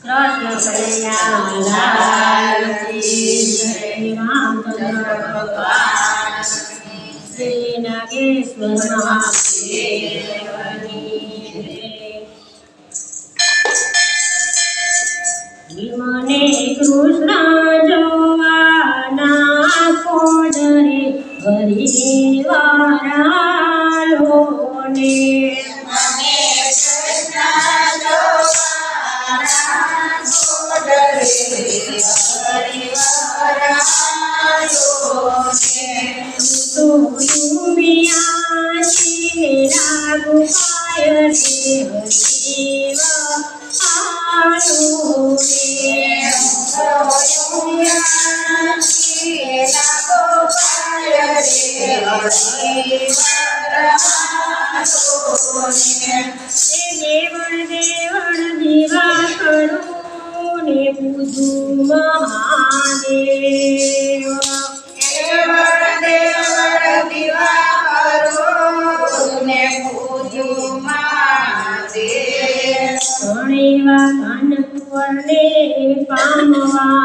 કૃષ્ણ કનૈયા લાલ કી જય રામચંદ્ર ભગવાન શ્રી નાગેશ્વર મહાદેવની મને કૃષ્ણ જોવાના કોડરે હરી વારાલો ને દેવળ દીવા કરું ને પૂજુ મહાદેવ ઘણીવા કાનકુંવરને પામવા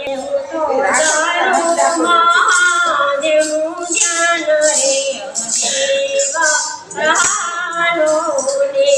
એવું તો તારું મહાદેવનું ધ્યાન રે હરિવા રાલો રે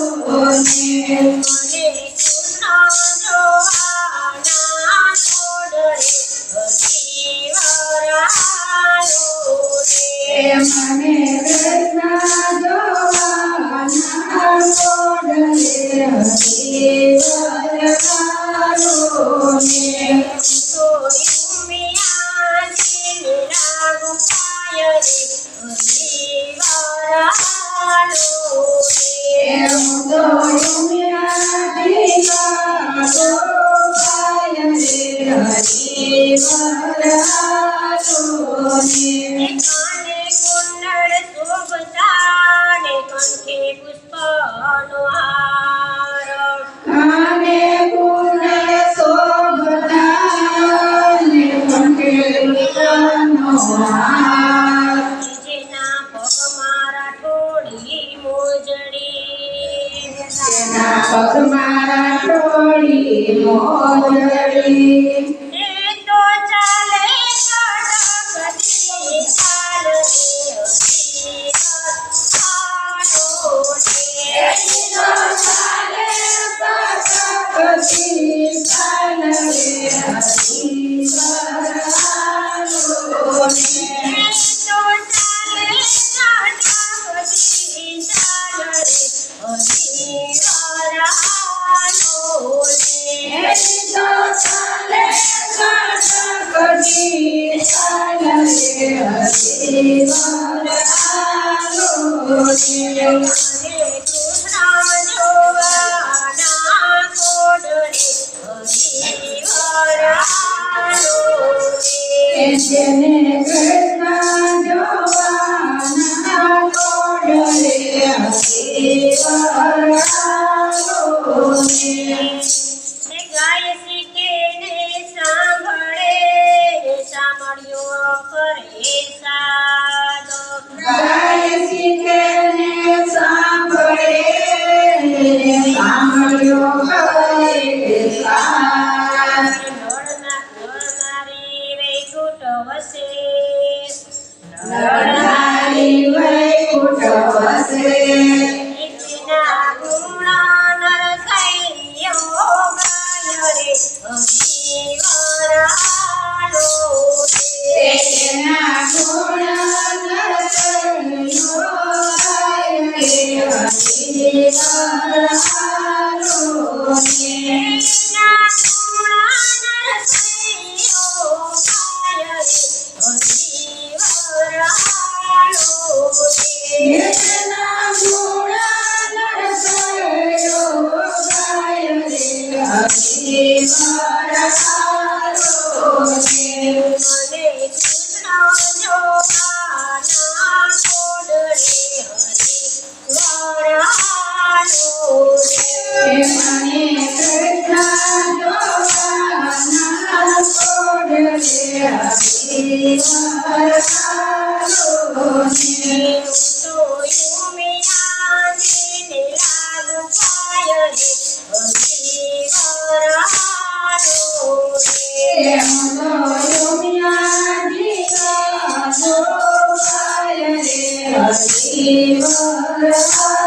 મને કૃષ્ણ જોવાના છોડરે હરી વરાલો રે મને કૃષ્ણ જોવાના છોડરે હરી વરાલો ને તો ઉમિયાજી રાગ પાય રે હરી વરાલો રે કાને કુંડળ શોભતા ને કંઠે પુષ્પનો હાર જેના પગ મારા થોડી મોજડી મારા ટોળી મોજડી એ તો ચાલે કડકતી ચાલ રે હરી વરાલો જેને કૃષ્ણ જોવાના કોડલે હરી વરાલો ને ગાય શીખે ને સાંભળે સાંભળ્યો કરે સાદો ગાય શીખે ને સાંભળે સાંભળ્યો કરે સાર નળનારી વૈકુંઠ વસે નરનારી વૈકુંઠ વસે નીતિના ગુણ નરસૈયો ગાય રે હરી વરાલો તેના ગુણ નરસૈયો ગાય રે હરી વરાલો ને નીતિના ગુણ નરસૈયો ગાય રે હરી વરાલો તેના ગુણ નરસૈયો ગાય રે હરી વરાલો ને મને કૃષ્ણ જોવાના કોડલે હરી વરાલો મને કૃષ્ણ જોવાના કોડલે હરી વરાલો ને તો યુમિયાજીને લાગુ પાય રે હરી વરાલો હરી વરાલો